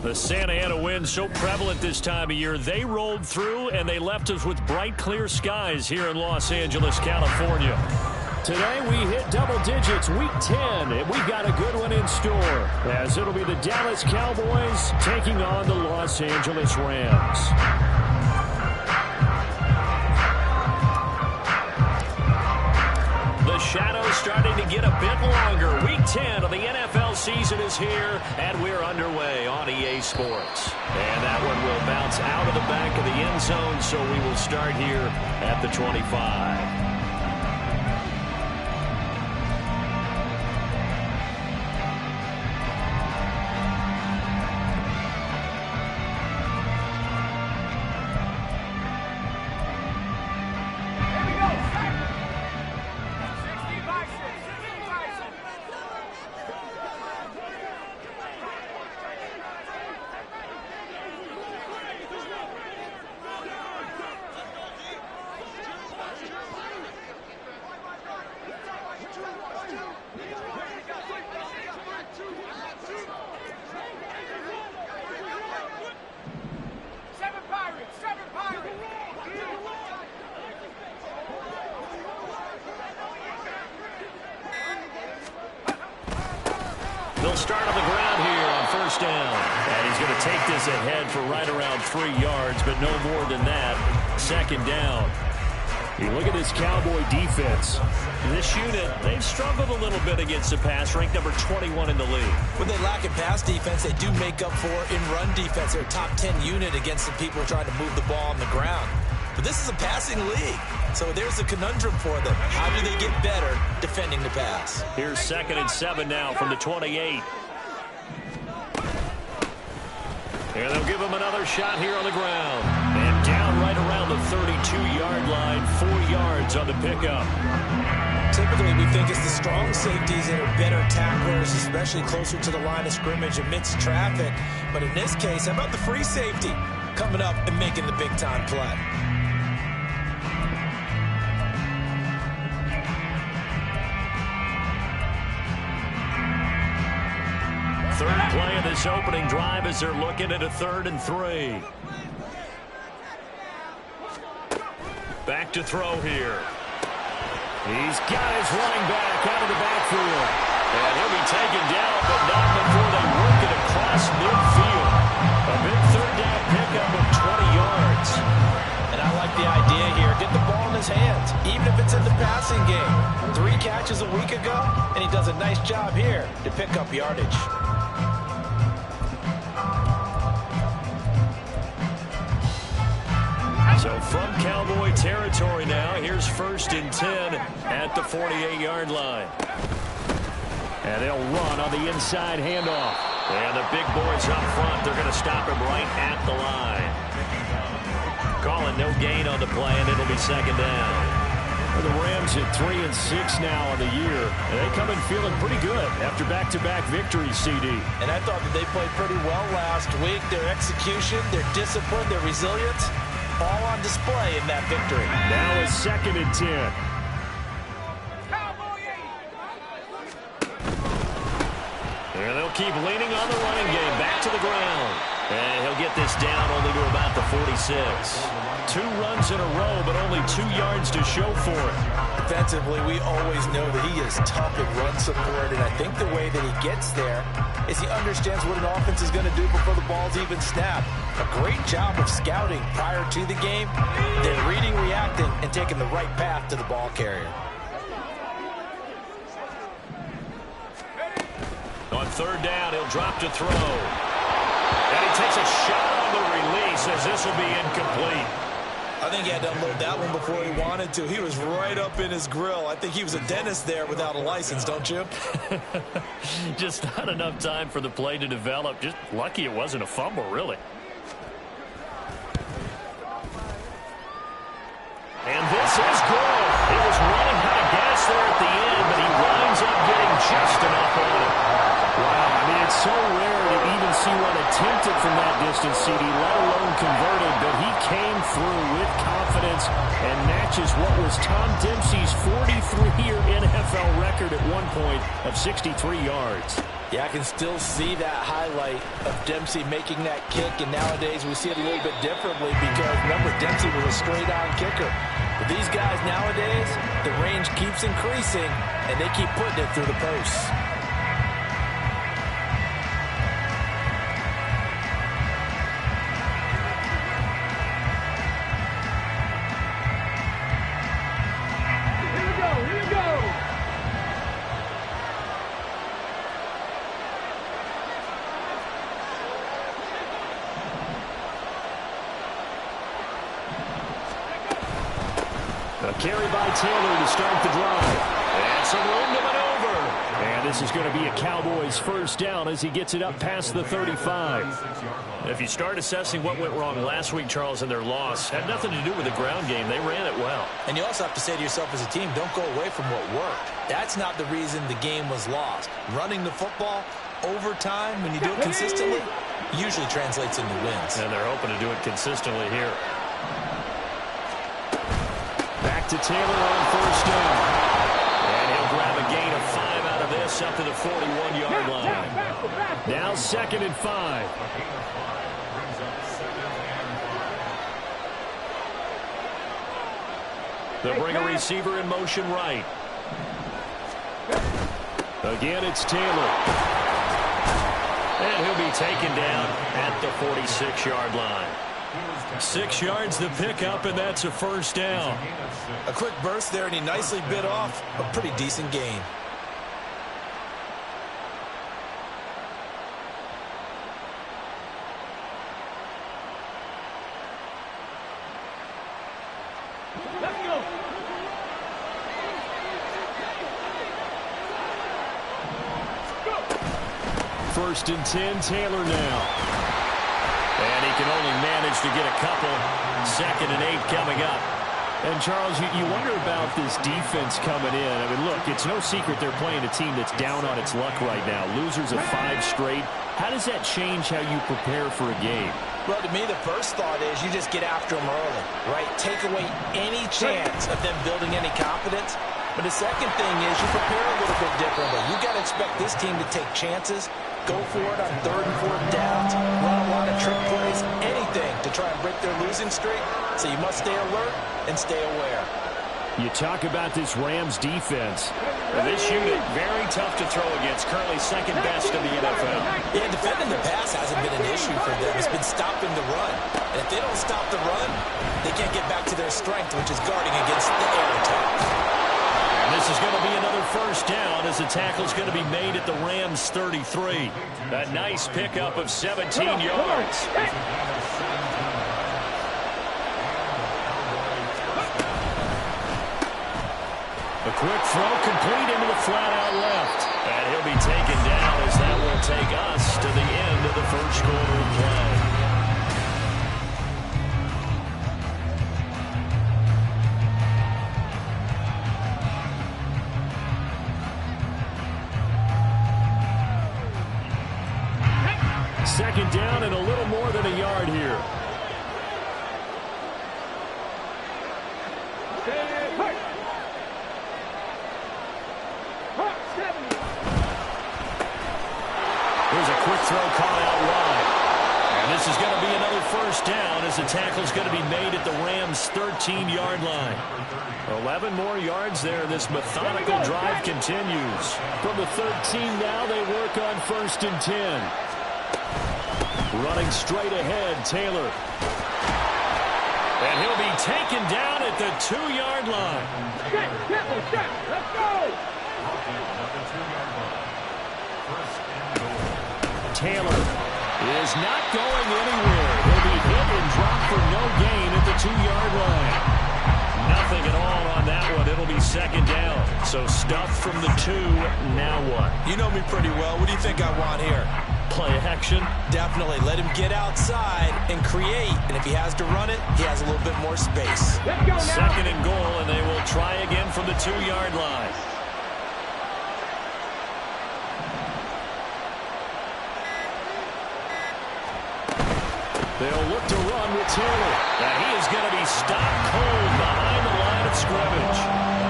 The Santa Ana wind so prevalent this time of year. They rolled through, and they left us with bright, clear skies here in Los Angeles, California. Today we hit double digits, week 10, and we've got a good one in store, as it'll be the Dallas Cowboys taking on the Los Angeles Rams. The shadow's starting to get a bit longer. Week 10 of the NFL season is here, and we're underway on EA Sports. And that one will bounce out of the back of the end zone, so we will start here at the 25. They'll start on the ground here on first down. And he's going to take this ahead for right around 3 yards, but no more than that. Second down. You look at this Cowboy defense. This unit, they've struggled a little bit against the pass, ranked number 21 in the league. When they lack in pass defense, they do make up for in run defense. They're a top 10 unit against the people trying to move the ball on the ground. But this is a passing league, so there's a conundrum for them. How do they get better defending the pass? Here's 2nd and 7 now from the 28. And they'll give him another shot here on the ground. And down right around the 32-yard line, 4 yards on the pickup. Typically, we think it's the strong safeties that are better tacklers, especially closer to the line of scrimmage amidst traffic. But in this case, how about the free safety coming up and making the big-time play? Third play of this opening drive as they're looking at a 3rd and 3. Back to throw here. He's got his running back out of the backfield. And he'll be taken down, but not before they work it across midfield. A big 3rd down pickup of 20 yards. And I like the idea here. Get the ball in his hands, even if it's in the passing game. 3 catches a week ago, and he does a nice job here to pick up yardage. So from Cowboy territory now, here's 1st and 10 at the 48-yard line. And they'll run on the inside handoff. And the big boys up front, they're going to stop him right at the line. Calling no gain on the play, and it'll be 2nd down. Well, the Rams at 3 and 6 now on the year. And they come in feeling pretty good after back-to-back victories, CD. And I thought that they played pretty well last week. Their execution, their discipline, their resilience, all on display in that victory. Now it's 2nd and 10. And they'll keep leaning on the running game. Back to the ground. And he'll get this down only to about the 46. 2 runs in a row, but only 2 yards to show for it. Defensively, we always know that he is tough in run support, and I think the way that he gets there is he understands what an offense is going to do before the ball's even snapped. A great job of scouting prior to the game, then reading, reacting, and taking the right path to the ball carrier. On 3rd down, he'll drop to throw. And he takes a shot on the release as this will be incomplete. I think he had to unload that one before he wanted to. He was right up in his grill. I think he was a dentist there without a license, don't you? Just not enough time for the play to develop. Just lucky it wasn't a fumble, really. And this is good. He was running out of gas there at the end, but he winds up getting just enough on it. Wow, I mean, it's so rare to even see one attempted from that distance, CD, let alone converted, but he came through with confidence and matches what was Tom Dempsey's 43-year NFL record at one point of 63 yards. Yeah, I can still see that highlight of Dempsey making that kick, and nowadays we see it a little bit differently because, remember, Dempsey was a straight-on kicker. But these guys nowadays, the range keeps increasing, and they keep putting it through the posts. A carry by Taylor to start the drive. And some room to maneuver. And this is going to be a Cowboys first down as he gets it up past the 35. If you start assessing what went wrong last week, Charles, in their loss, had nothing to do with the ground game. They ran it well. And you also have to say to yourself as a team, don't go away from what worked. That's not the reason the game was lost. Running the football over time, when you do it consistently, usually translates into wins. And they're hoping to do it consistently here. Back to Taylor on first down. And he'll grab a gain of 5 out of this up to the 41-yard line. Now 2nd and 5. They'll bring a receiver in motion right. Again, it's Taylor. And he'll be taken down at the 46-yard line. 6 yards the pickup, and that's a first down. A quick burst there, and he nicely bit off a pretty decent gain. Let's go. First and 10, Taylor now. And he can only manage to get a couple. 2nd and 8 coming up. And, Charles, you wonder about this defense coming in. I mean, look, it's no secret they're playing a team that's down on its luck right now. Losers of 5 straight. How does that change how you prepare for a game? Well, to me, the first thought is you just get after them early, right? Take away any chance of them building any confidence. But the second thing is you prepare a little bit differently. You got to expect this team to take chances, go for it on 3rd and 4th downs, run a lot of trick plays, anything to try and break their losing streak. So you must stay alert and stay aware. You talk about this Rams defense. This unit, very tough to throw against. Currently 2nd best in the NFL. Yeah, defending the pass hasn't been an issue for them. It's been stopping the run. And if they don't stop the run, they can't get back to their strength, which is guarding against the air attack. And this is going to be another first down as the tackle's going to be made at the Rams 33. A nice pickup of 17 yards. A quick throw complete into the flat-out left. And he'll be taken down as that will take us to the end of the first quarter of play. Second down and a little more than a yard here. Here's a quick throw caught out wide. And this is going to be another first down as the tackle's going to be made at the Rams' 13-yard line. 11 more yards there. This methodical drive continues. From the 13 now, they work on 1st and 10. Running straight ahead, Taylor. And he'll be taken down at the 2-yard line. Let's go. Taylor is not going anywhere. He'll be hit and dropped for no gain at the 2-yard line. Nothing at all on that one. It'll be 2nd down. So stuff from the 2. Now what? You know me pretty well. What do you think I want here? Play action? Definitely. Let him get outside and create. And if he has to run it, he has a little bit more space. Let's go now. 2nd and goal, and they will try again from the 2-yard line. They'll look to run with Taylor. Now he is going to be stopped cold behind the line of scrimmage.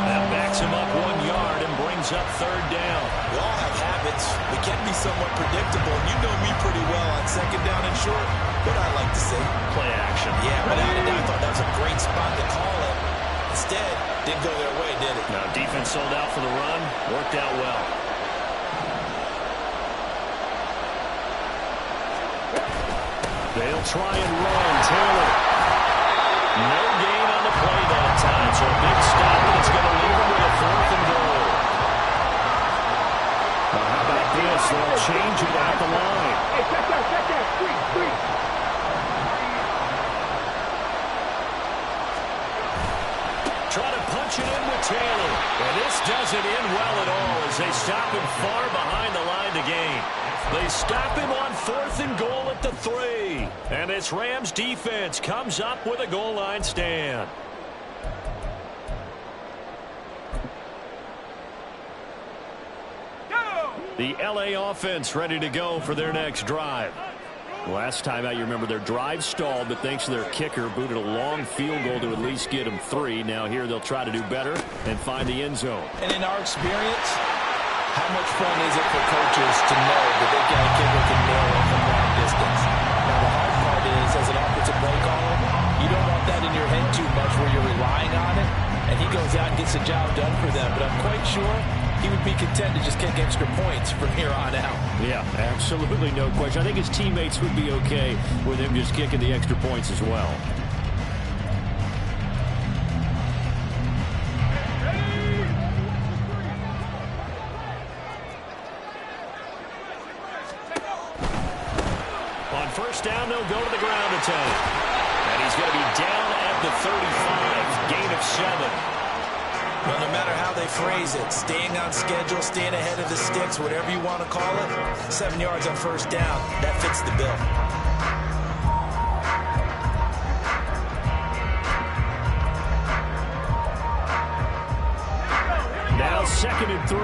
That backs him up 1 yard and brings brings up third down. We all have habits. We can be somewhat predictable. You know me pretty well on second down and short. What I like to say. Play action. Yeah, without a doubt, I thought that was a great spot to call it. Instead, didn't go their way, did it? Now, defense sold out for the run. Worked out well. They'll try and run. Taylor. No gain on the play that time, so a big stop, and it's going to leave them with a 4th and goal. Now, how about this? They'll change it at the line. Hey, check that. Screen. Try to punch it in with Taylor. And this doesn't end well at all as they stop him far behind the line to gain. They stop him on 4th and goal at the 3. And this Rams defense comes up with a goal line stand. The LA offense ready to go for their next drive. Last time out, you remember their drive stalled, but thanks to their kicker, booted a long field goal to at least get them 3. Now here they'll try to do better and find the end zone. And in our experience, how much fun is it for coaches to know that they've got a kid who can nail it from long distance? Now the hard part is, as an offensive play caller, you don't want that in your head too much where you're relying on it, and he goes out and gets the job done for them. But I'm quite sure he would be content to just kick extra points from here on out. Yeah, absolutely no question. I think his teammates would be okay with him just kicking the extra points as well. On first down, they'll go to the ground attack. And he's going to be down at the 35, gain of 7. Well, no matter how they phrase it, staying on schedule, staying ahead of the sticks, whatever you want to call it, 7 yards on first down, that fits the bill. Now 2nd and 3.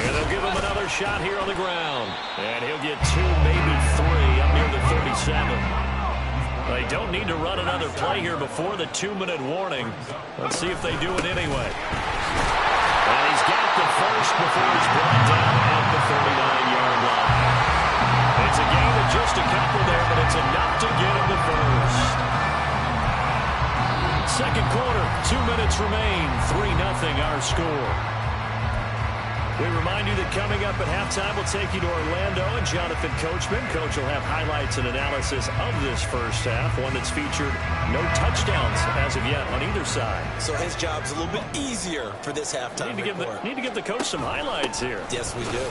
And they'll give him another shot here on the ground. And he'll get 2, maybe 3 up near the 37. They don't need to run another play here before the 2-minute warning. Let's see if they do it anyway. And he's got the first before he's brought down at the 39-yard line. It's a gain of just a couple there, but it's enough to get him the first. Second quarter, 2 minutes remain. 3-0 our score. We remind you that coming up at halftime, we'll take you to Orlando and Jonathan Coachman. Coach will have highlights and analysis of this first half, one that's featured no touchdowns as of yet on either side. So his job's a little bit easier for this halftime report. Need to give the coach some highlights here. Yes, we do.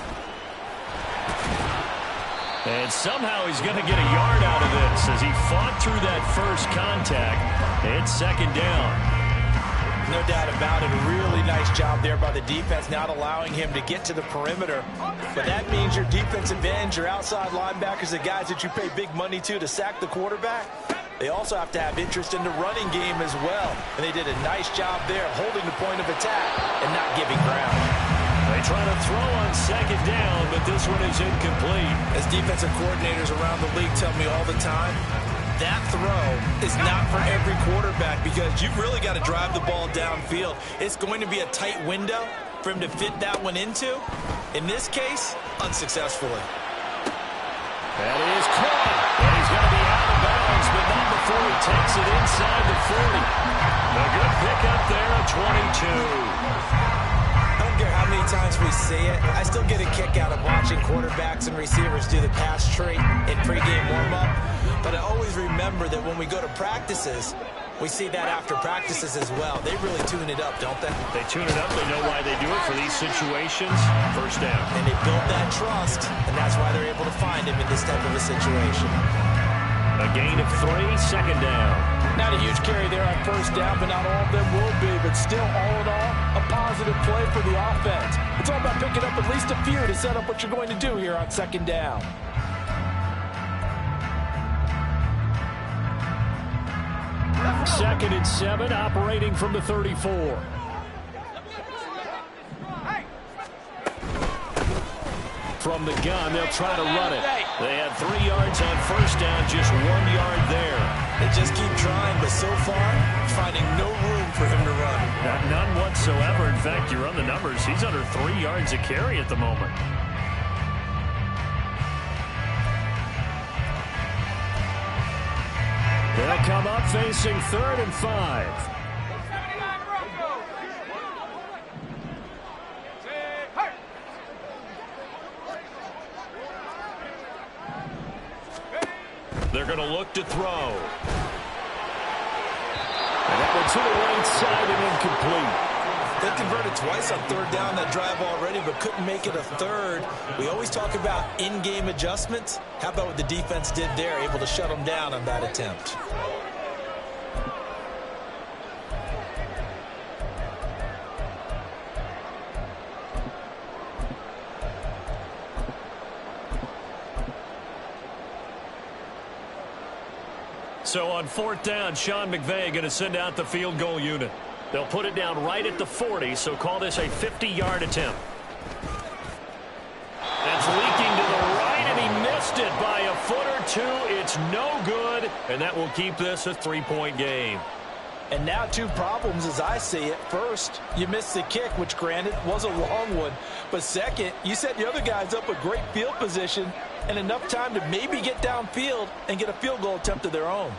And somehow he's going to get a yard out of this as he fought through that first contact. It's 2nd down. No doubt about it. A really nice job there by the defense, not allowing him to get to the perimeter. But that means your defensive ends, your outside linebackers, the guys that you pay big money to sack the quarterback, they also have to have interest in the running game as well. And they did a nice job there holding the point of attack and not giving ground. They try to throw on 2nd down, but this one is incomplete. As defensive coordinators around the league tell me all the time, that throw is not for every quarterback because you've really got to drive the ball downfield. It's going to be a tight window for him to fit that one into. In this case, unsuccessfully. That is caught. And he's going to be out of bounds, but not before he takes it inside the 40. A good pickup there at 22. I don't care how many times we see it. I still get a kick out of watching quarterbacks and receivers do the pass tree in pregame warm-up. But I always remember that when we go to practices, we see that after practices as well. They really tune it up, don't they? They tune it up. They know why they do it for these situations. First down. And they build that trust, and that's why they're able to find him in this type of a situation. A gain of 3, 2nd down. Not a huge carry there on first down, but not all of them will be. But still, all in all, a positive play for the offense. It's all about picking up at least a few to set up what you're going to do here on 2nd down. Second and 7, operating from the 34. From from the gun. They'll try to run it. They had 3 yards on first down, just 1 yard there. They just keep trying, but so far, finding no room for him to run. None whatsoever. In fact, you run the numbers. He's under 3 yards a carry at the moment. They'll come up facing 3rd and 5. They're going to look to throw. And that one to the right side and incomplete. They converted twice on 3rd down that drive already, but couldn't make it a 3rd. We always talk about in-game adjustments. How about what the defense did there, able to shut them down on that attempt? So on 4th down, Sean McVay going to send out the field goal unit. They'll put it down right at the 40, so call this a 50-yard attempt. That's leaking to the right, and he missed it by a foot or 2. It's no good, and that will keep this a 3-point game. And now 2 problems as I see it. First, you missed the kick, which granted was a long one. But second, you set the other guys up with great field position and enough time to maybe get downfield and get a field goal attempt of their own.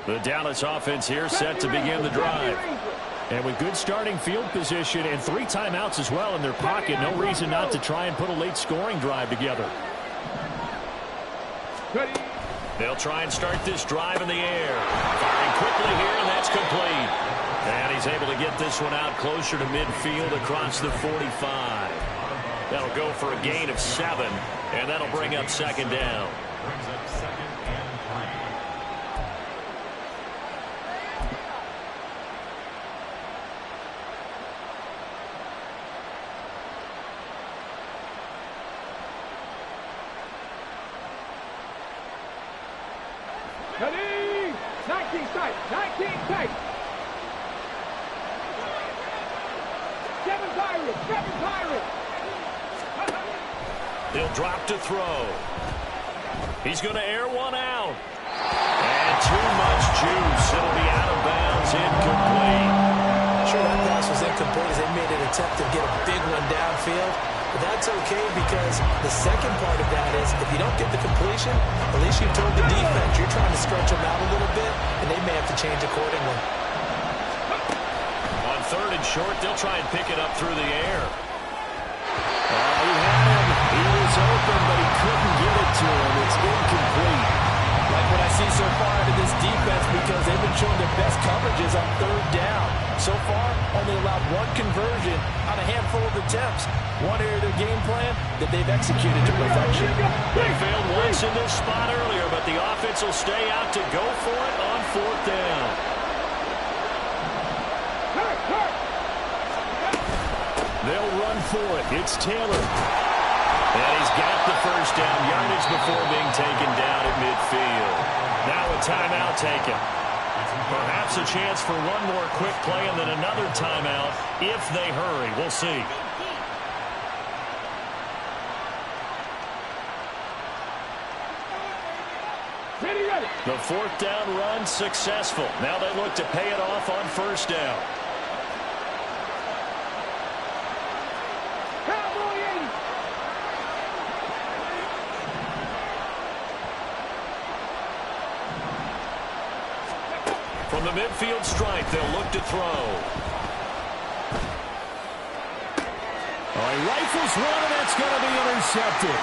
The Dallas offense here set to begin the drive. And with good starting field position and 3 timeouts as well in their pocket, no reason not to try and put a late scoring drive together. They'll try and start this drive in the air. Firing quickly here, and that's complete. And he's able to get this one out closer to midfield across the 45. That'll go for a gain of 7, and that'll bring up 2nd down. Ready? 19 tight. 19 tight. 7 Pirates. 7 Pirates. He'll drop to throw. He's going to air one out. And too much juice. It'll be out of bounds. Incomplete. Sure, that pass was incomplete as they made an attempt to get a big one downfield. But that's okay because the second part of that is if you don't get the completion, at least you've told the defense you're trying to stretch them out a little bit, and they may have to change accordingly. On 3rd and short, they'll try and pick it up through the air. He had him. He was open, but he couldn't get it to him. It's incomplete. Like what I see so far out of this defense because they've been showing their best coverages on 3rd down. So far, only allowed 1 conversion on a handful of attempts. One area of their game plan that they've executed to perfection. They failed once in this spot earlier, but the offense will stay out to go for it on 4th down. They'll run for it. It's Taylor. And he's got the first down yardage before being taken down at midfield. Now a timeout taken. Perhaps a chance for one more quick play and then another timeout if they hurry. We'll see. The 4th down run successful. Now they look to pay it off on 1st down. From the midfield stripe, they'll look to throw. He rifles one, and that's going to be intercepted.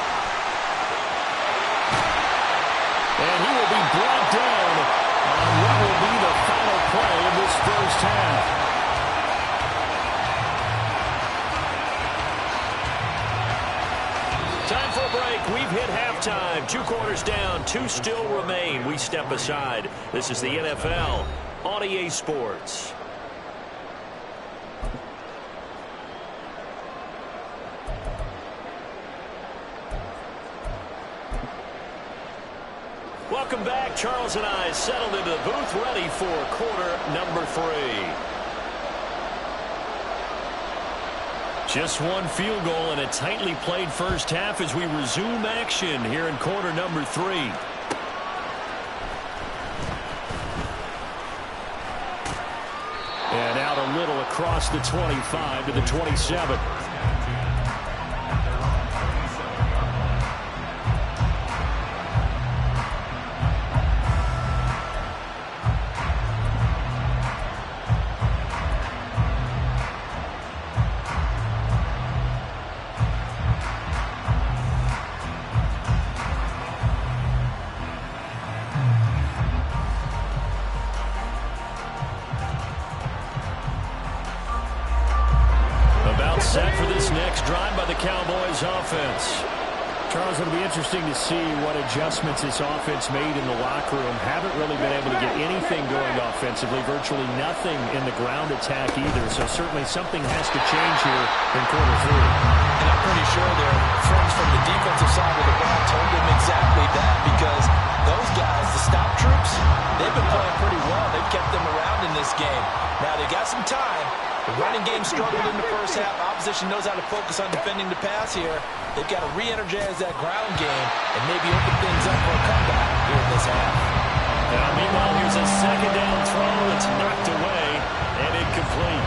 And he will be brought down on what will be the final play of this first half. Time for a break. We've hit halftime. 2 quarters down. 2 still remain. We step aside. This is the NFL on EA Sports. Welcome back. Charles and I settled into the booth, ready for quarter number 3. Just one field goal and a tightly played first half as we resume action here in quarter number 3. And out a little across the 25 to the 27. Set for this next drive by the Cowboys offense. Charles, it'll be interesting to see what adjustments this offense made in the locker room. Haven't really been able to get anything going offensively. Virtually nothing in the ground attack either. So certainly something has to change here in quarter 3. And I'm pretty sure their friends from the defensive side of the ball told them exactly that, because those guys, the stop troops, they've been playing pretty well. They've kept them around in this game. Now they got some time. The running game struggled in the first half. Opposition knows how to focus on defending the pass here. They've got to re-energize that ground game and maybe open things up for a comeback here in this half. Meanwhile, here's a second down throw. It's knocked away and incomplete.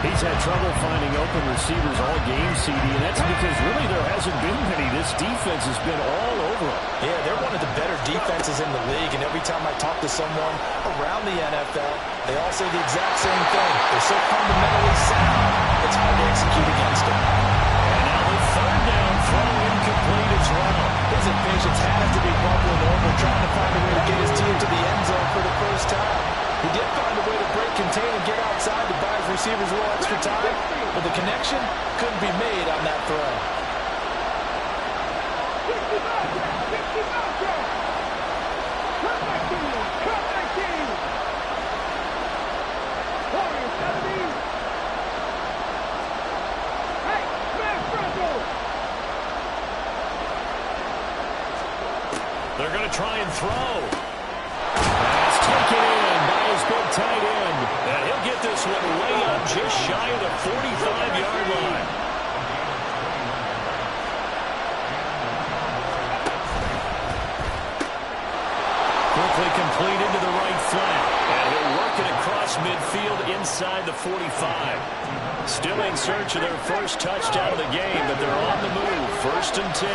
He's had trouble finding open receivers all game, CD, and that's because really there hasn't been many. This defense has been all over him. Yeah, they're one of the better defenses in the league, and every time I talk to someone around the NFL, they all say the exact same thing. They're so fundamentally sound, it's hard to execute against them. And now the third down throw incomplete as well. His impatience has to be bubbling over, trying to find a way to get his team to the end zone for the first time. He did find a way to break contain and get outside to buy his receivers a little extra time, but the connection couldn't be made on that throw. 50-50. They're going to try and throw. Pass taken in by his big tight end. And he'll get this one way up just shy of the 45-yard line. Quickly complete into the right flat. And he'll work it across midfield inside the 45. Still in search of their first touchdown of the game, but they're on the move. 1st and 10.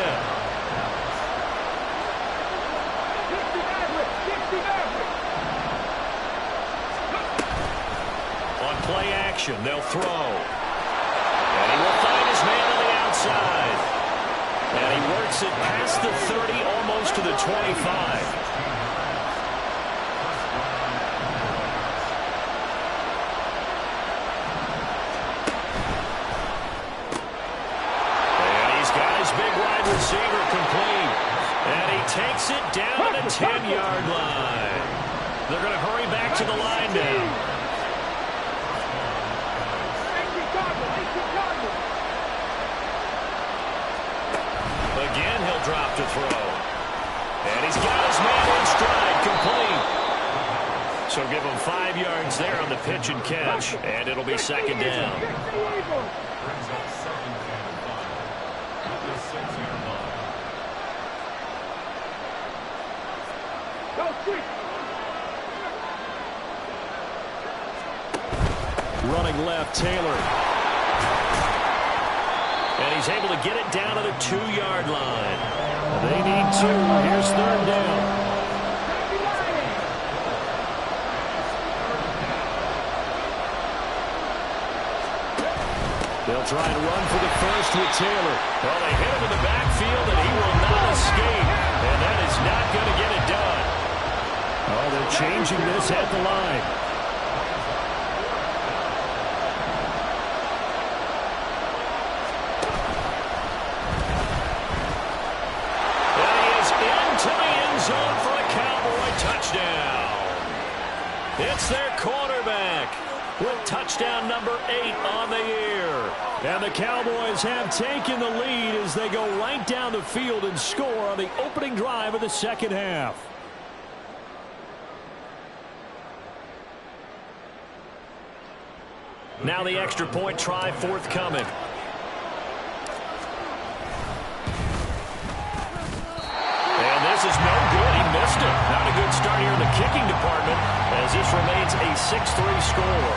Play action. They'll throw. And he will find his man on the outside. And he works it past the 30, almost to the 25. And he's got his big wide receiver complete. And he takes it down to the 10-yard line. They're going to hurry back to the line now. Again, he'll drop to throw. And he's got his man in stride, complete. So give him 5 yards there on the pitch and catch, and it'll be 2nd down. Running left, Taylor. And he's able to get it down to the 2-yard line. They need 2. Here's 3rd down. They'll try and run for the first with Taylor. Well, they hit him in the backfield, and he will not escape. And that is not going to get it done. Oh, they're changing this at the line. Zone for a Cowboy touchdown. It's their quarterback with touchdown number 8 on the year. And the Cowboys have taken the lead as they go right down the field and score on the opening drive of the second half. Now the extra point try forthcoming. And this is no good. He missed it. Not a good start here in the kicking department as this remains a 6-3 score.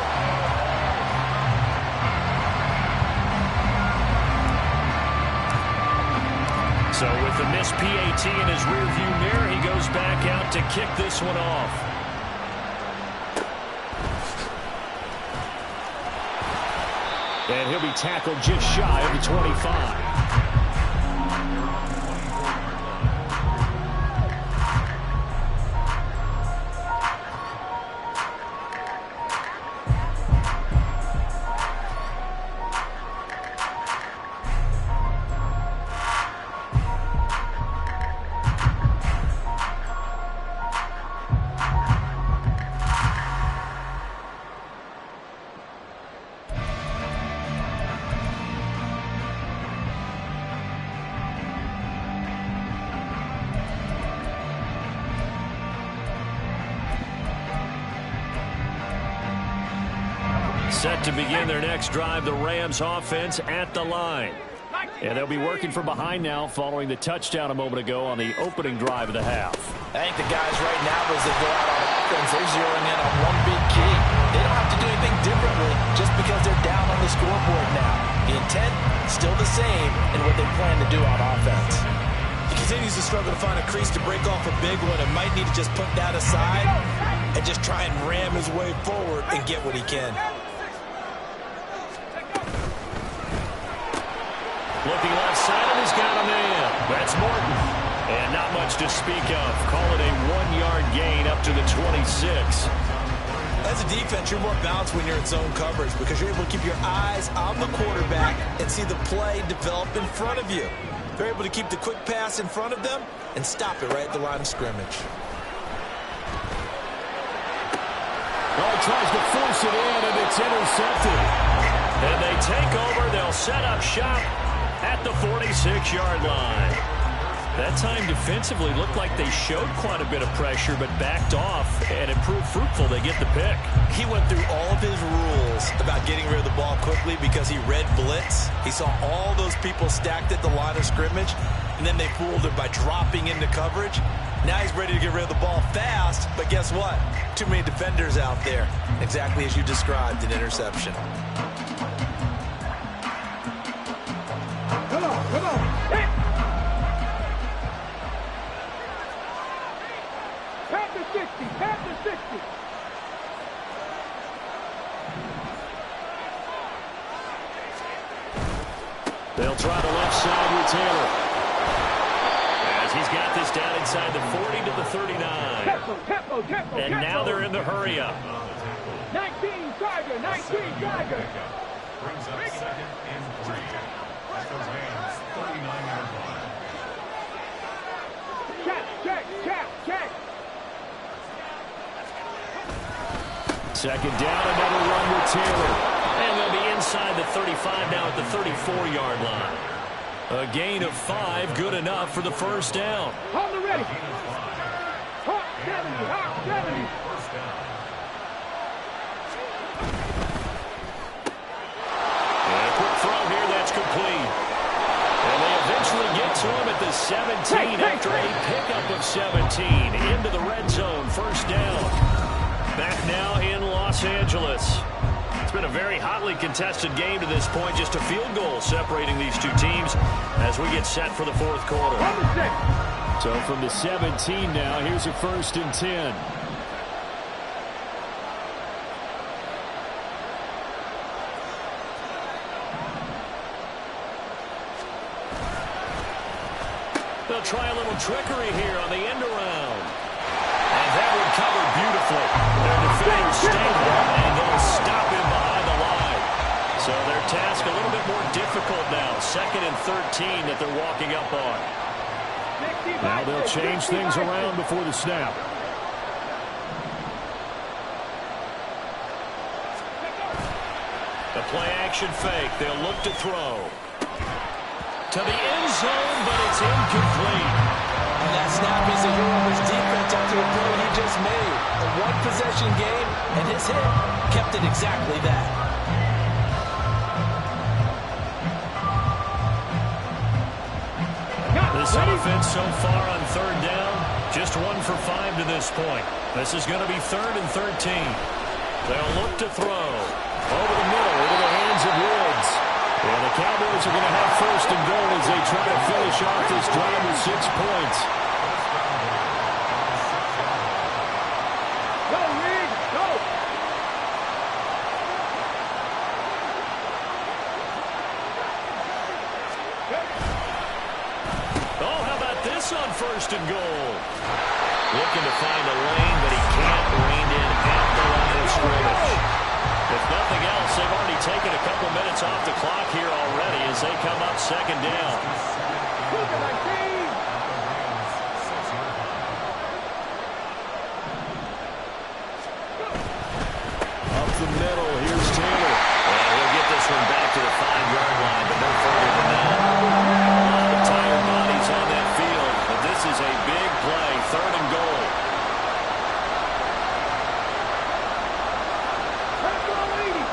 So with the missed PAT in his rearview mirror, he goes back out to kick this one off. And he'll be tackled just shy of the 25. Set to begin their next drive, the Rams offense at the line. And they'll be working from behind now following the touchdown a moment ago on the opening drive of the half. I think the guys right now, as they go out on offense, they're zeroing in on one big key. They don't have to do anything differently just because they're down on the scoreboard now. The intent, still the same in what they plan to do on offense. He continues to struggle to find a crease to break off a big one and might need to just put that aside and just try and ram his way forward and get what he can. Looking left side, and he's got a man. That's Morton. And not much to speak of. Call it a 1-yard gain up to the 26. As a defense, you're more balanced when you're in zone coverage because you're able to keep your eyes on the quarterback and see the play develop in front of you. They're able to keep the quick pass in front of them and stop it right at the line of scrimmage. Well, he tries to force it in, and it's intercepted. And they take over. They'll set up shop at the 46-yard line. That time defensively looked like they showed quite a bit of pressure but backed off, and it proved fruitful. They get the pick. He went through all of his rules about getting rid of the ball quickly because he read blitz. He saw all those people stacked at the line of scrimmage, and then they fooled him by dropping into coverage. Now he's ready to get rid of the ball fast, but guess what? Too many defenders out there. Exactly as you described, an interception. Come on. Hit. Pass the 60. They'll try the left side with Taylor. As he's got this down inside the 40 to the 39. Tempo. And now they're in the hurry up. 19 Tiger. Brings up second and 3. At the Rams 39-yard line. Check. Second down, another run with Taylor. And they'll be inside the 35 now at the 34-yard line. A gain of 5, good enough for the first down. Hold it ready. Hawk 70. First down. And a quick throw here, that's complete. And they eventually get to him at the 17 after a pickup of 17 into the red zone. First down. Back now in Los Angeles. It's been a very hotly contested game to this point. Just a field goal separating these two teams as we get set for the fourth quarter. So from the 17 now, here's a 1st and 10. They'll try a little trickery here on the end around. And that one covered beautifully. Their defenders stay there, and they'll stop him behind the line. So their task a little bit more difficult now. 2nd and 13 that they're walking up on. Now they'll change things around before the snap. The play action fake. They'll look to throw. To the end zone, but it's incomplete. And that snap is a hero of his defense after a play he just made. A one-possession game, and his hit kept it exactly that. this offense so far on third down, just 1 for 5 to this point. This is going to be 3rd and 13. They'll look to throw over the middle into the hands of Woods. And the Cowboys are going to have 1st and goal as they try to finish off this drive with 6 points. Go, Reed, go. Oh, how about this on 1st and goal? Looking to find a lane, but he can't. Reined in at the line of scrimmage. If nothing else, they've already taken a couple minutes off the clock here already as they come up 2nd down. Look at my team. Up the middle, here's Taylor. And he'll get this one back to the 5-yard line, but no further than that. A lot of tired bodies on that field, but this is a big play, 3rd and goal. Let's go, lady.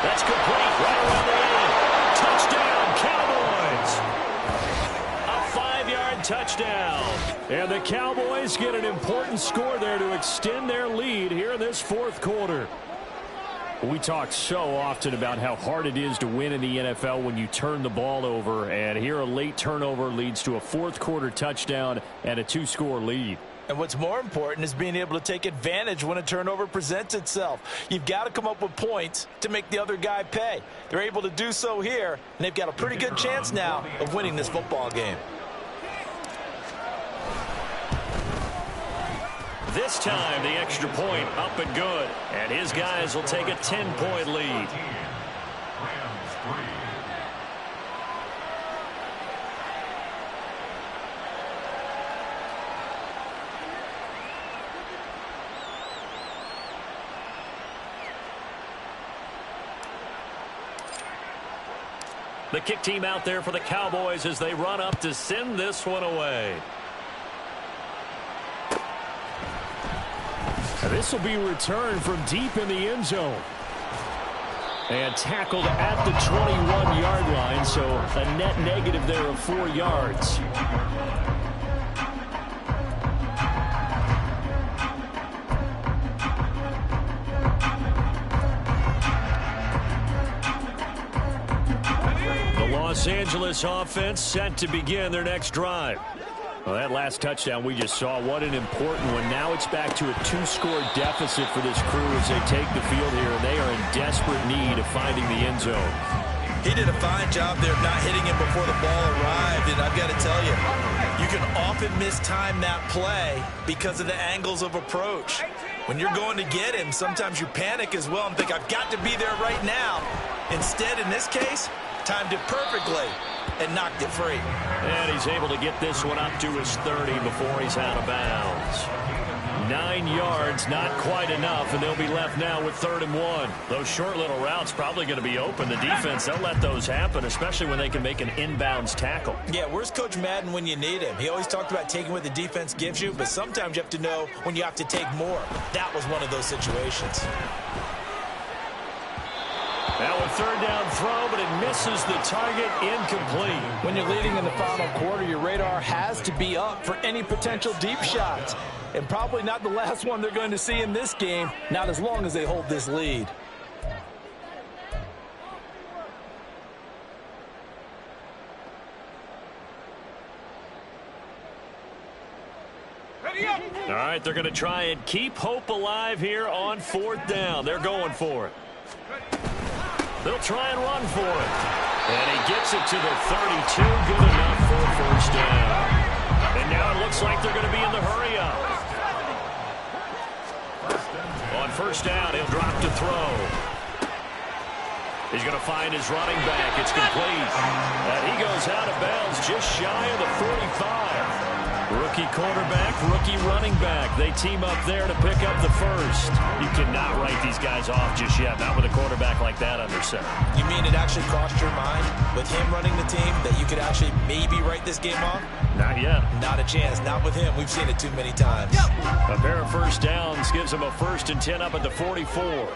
That's complete, right around the end. Touchdown, Cowboys! A 5-yard touchdown. And the Cowboys get an important score there to extend their lead here in this 4th quarter. We talk so often about how hard it is to win in the NFL when you turn the ball over, and here a late turnover leads to a 4th quarter touchdown and a 2-score lead. And what's more important is being able to take advantage when a turnover presents itself. You've got to come up with points to make the other guy pay. They're able to do so here, and they've got a pretty good chance now of winning this football game. This time, the extra point up and good. And his guys will take a 10-point lead. The kick team out there for the Cowboys as they run up to send this one away. This will be returned from deep in the end zone. And tackled at the 21-yard line, so a net negative there of 4 yards. The Los Angeles offense set to begin their next drive. Well, that last touchdown we just saw, what an important one. Now it's back to a 2-score deficit for this crew as they take the field here, and they are in desperate need of finding the end zone. He did a fine job there of not hitting him before the ball arrived, and I've got to tell you, you can often mistime that play because of the angles of approach. When you're going to get him, sometimes you panic as well and think, I've got to be there right now. Instead, in this case, timed it perfectly and knocked it free. And he's able to get this one up to his 30 before he's out of bounds. 9 yards, not quite enough, and they'll be left now with 3rd and 1. Those short little routes probably going to be open. The defense, they'll let those happen, especially when they can make an inbounds tackle. Yeah, where's Coach Madden when you need him? He always talked about taking what the defense gives you, but sometimes you have to know when you have to take more. That was one of those situations. Now a 3rd down throw, but it misses the target, incomplete. When you're leading in the final quarter, your radar has to be up for any potential deep shots. And probably not the last one they're going to see in this game, not as long as they hold this lead. All right, they're going to try and keep hope alive here on 4th down. They're going for it. They'll try and run for it. And he gets it to the 32. Good enough for a 1st down. And now it looks like they're going to be in the hurry up. On 1st down, he'll drop to throw. He's going to find his running back. It's complete. And he goes out of bounds just shy of the 45. Rookie quarterback, rookie running back. They team up there to pick up the first. You cannot write these guys off just yet, not with a quarterback like that under center. You mean it actually crossed your mind with him running the team that you could actually maybe write this game off? Not yet. Not a chance. Not with him. We've seen it too many times. A pair of first downs gives them a 1st and 10 up at the 44.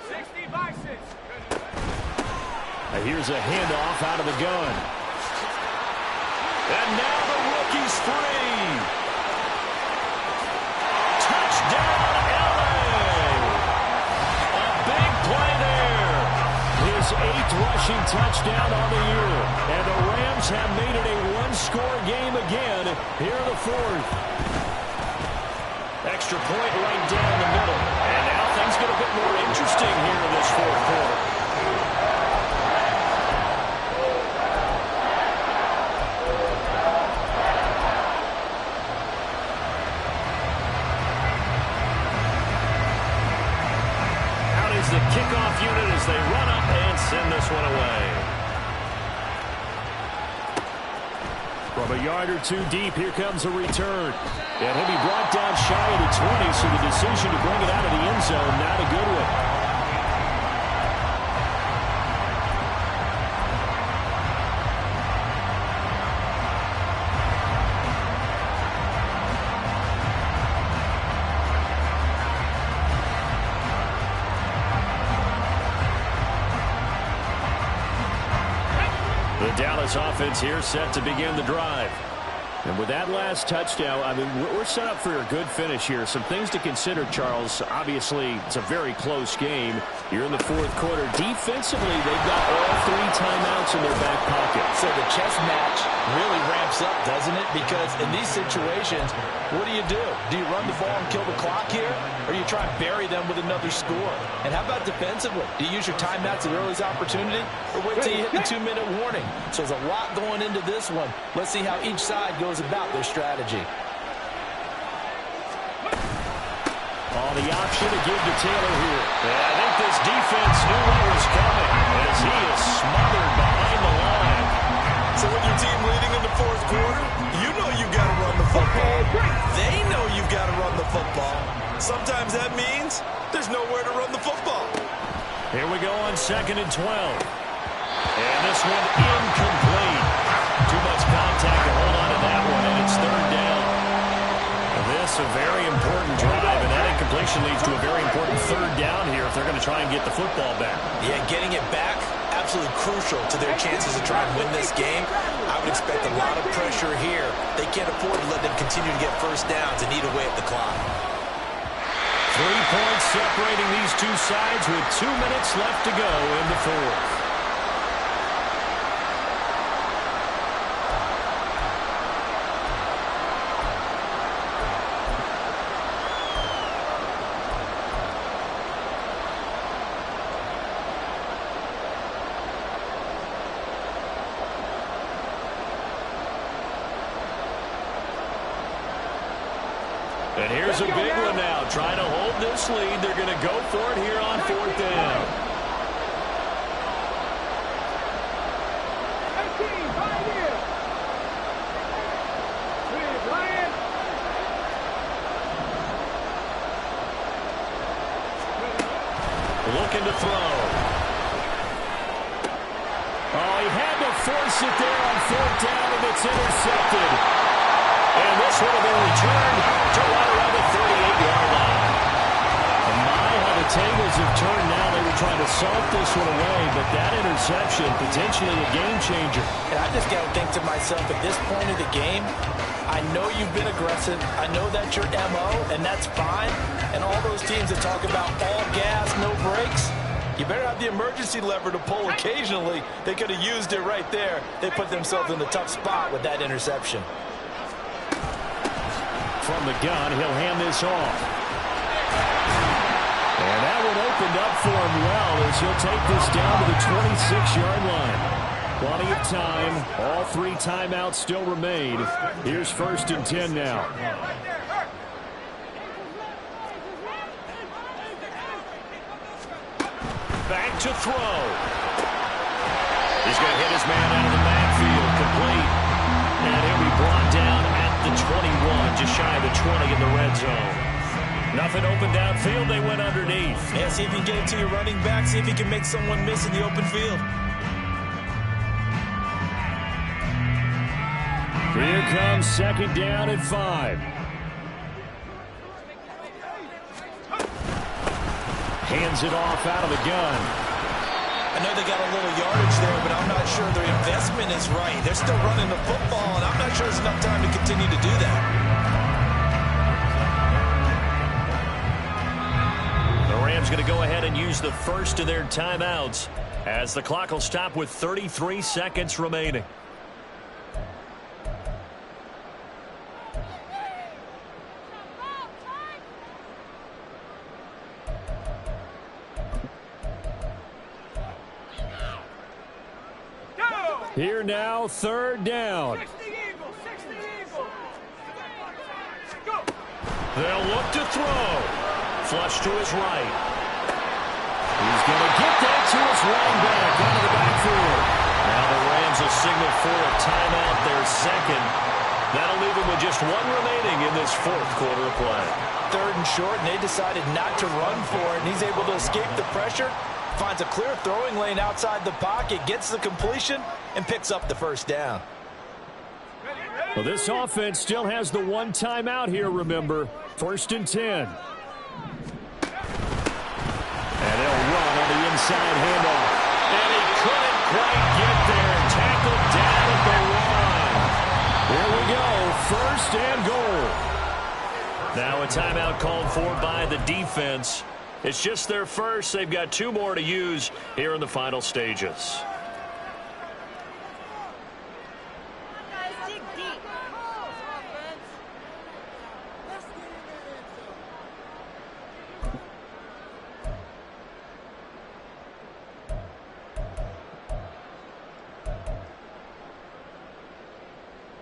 60 by 6. And here's a handoff out of the gun. And now the rookie's free. Touchdown, LA. A big play there. His 8th rushing touchdown on the year. And the Rams have made it a one-score game again here in the 4th. Extra point right down the middle. And now things get a bit more interesting here in this 4th quarter. The kickoff unit as they run up and send this one away. From a yard or two deep, here comes a return. And he'll be brought down shy of the 20, so the decision to bring it out of the end zone, not a good one. The Dallas offense here set to begin the drive. And with that last touchdown, I mean, we're set up for a good finish here. Some things to consider, Charles. Obviously, it's a very close game. You're in the 4th quarter. Defensively, they've got all 3 timeouts in their back pocket. So the chess match really ramps up, doesn't it? Because in these situations, what do? Do you run the ball and kill the clock here? Or you try and bury them with another score? And how about defensively? Do you use your timeouts at earliest opportunity? Or wait till you hit the 2-minute warning? So there's a lot going into this one. Let's see how each side goes about their strategy. On the option to give to Taylor here. And I think this defense knew what was coming as he is smothered behind the line. So with your team leading in the 4th quarter, you know you've got to run the football. They know you've got to run the football. Sometimes that means there's nowhere to run the football. Here we go on 2nd and 12. And this one incomplete. Too much contact to hold on to that one, and it's 3rd down. This a very important drive, and that incompletion leads to a very important 3rd down here if they're going to try and get the football back. Yeah, getting it back, absolutely crucial to their chances to try and win this game. I would expect a lot of pressure here. They can't afford to let them continue to get first downs and eat away at the clock. 3 points separating these two sides with 2 minutes left to go in the 4th. And here's a big one now. Trying to hold this lead. They're going to go for it here on 4th down. 18, right here. Ryan. Looking to throw. Oh, he had to force it there on 4th down, and it's intercepted. And this would have been returned to right around the 38-yard line. And my, how the tables have turned now. They were trying to salt this one away, but that interception, potentially a game changer. And I just got to think to myself, at this point of the game, I know you've been aggressive. I know that's your MO, and that's fine. And all those teams that talk about all gas, no brakes, you better have the emergency lever to pull occasionally. They could have used it right there. They put themselves in a tough spot with that interception. From the gun, he'll hand this off. And that one opened up for him well as he'll take this down to the 26-yard line. Plenty of time. All 3 timeouts still remain. Here's 1st and 10 now. Back to throw. He's going to hit his man out of the backfield. Complete. And he'll be brought down at the 21, just shy of the 20 in the red zone. Nothing open downfield. They went underneath. Yeah, see if you can get it to your running back. See if you can make someone miss in the open field. Here comes second down and 5. Hands it off out of the gun. I know they got a little yardage there, but I'm not sure their investment is right. They're still running the football, and I'm not sure there's enough time to continue to do that. The Rams going to go ahead and use the first of their timeouts as the clock will stop with 33 seconds remaining. Here now, third down. 60 Eagles, 60 Eagles. Go. They'll look to throw. Flush to his right. He's going to get that to his running back out of the backfield. Now the Rams will signal for a timeout, their second. That'll leave them with just one remaining in this fourth quarter of play. Third and short, and they decided not to run for it, and he's able to escape the pressure. Finds a clear throwing lane outside the pocket, gets the completion, and picks up the first down. Well, this offense still has the one timeout here, remember. First and 10. And they'll run on the inside handoff. And he couldn't quite get there. Tackled down at the line. Here we go. First and goal. Now a timeout called for by the defense. It's just their first. They've got 2 more to use here in the final stages.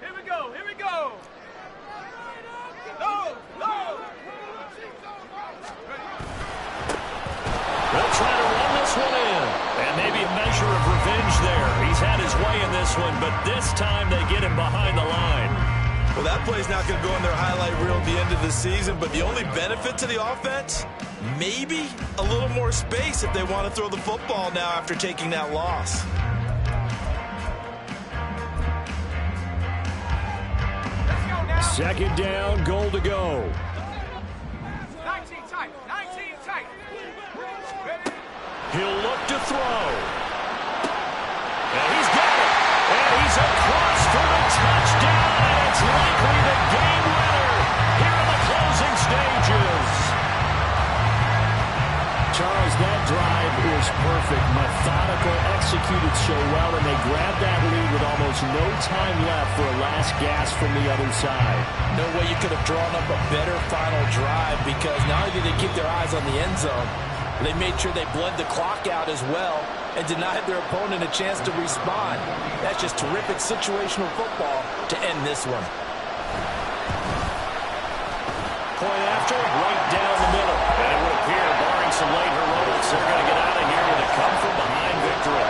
Here we go, here we go. No, no. They'll try to run this one in. And maybe a measure of revenge there. He's had his way in this one, but this time they get him behind the line. Well, that play's not going to go in their highlight reel at the end of the season, but the only benefit to the offense, maybe a little more space if they want to throw the football now after taking that loss. Let's go now. Second down, goal to go. 19 tight, 19 tight. Ready? He'll look to throw. And he's got it. And he's across for the touchdown. And it's likely the game winner here in the closing stages. Charles, that drive was perfect. Methodical, executed so well, and they grabbed that lead with almost no time left for a last gasp from the other side. No way you could have drawn up a better final drive, because not only did they keep their eyes on the end zone, they made sure they bled the clock out as well and denied their opponent a chance to respond. That's just terrific situational football to end this one. Point after, right down the middle. And it would appear, barring some late heroics, they're going to get out of here with a come-from-behind victory.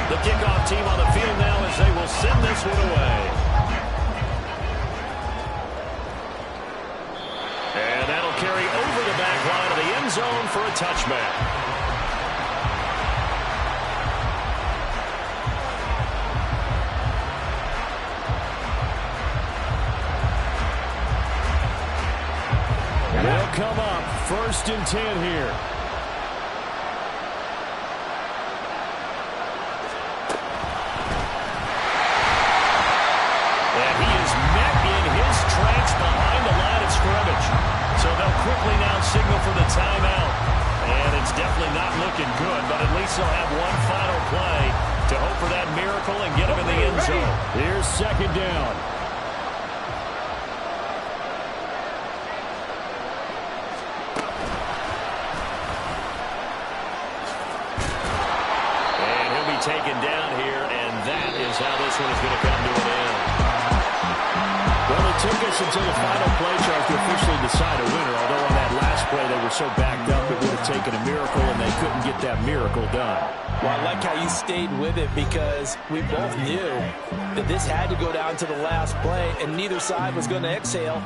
The kickoff team on the field now as they will send this one away. And that'll carry over the back line of the end zone for a touchback. They'll come up first and 10 here. And he is met in his tracks behind the line of scrimmage. So they'll quickly now signal for the timeout. And it's definitely not looking good, but at least they'll have one final play to hope for that miracle and get him in the end zone. Here's second down. Taken down here, and that is how this one is going to come to an end. Well, the took us until the final play, Charles, to officially decide a winner. Although on that last play they were so backed up it would have taken a miracle, and they couldn't get that miracle done. Well, I like how you stayed with it because we both knew that this had to go down to the last play, and neither side was going to exhale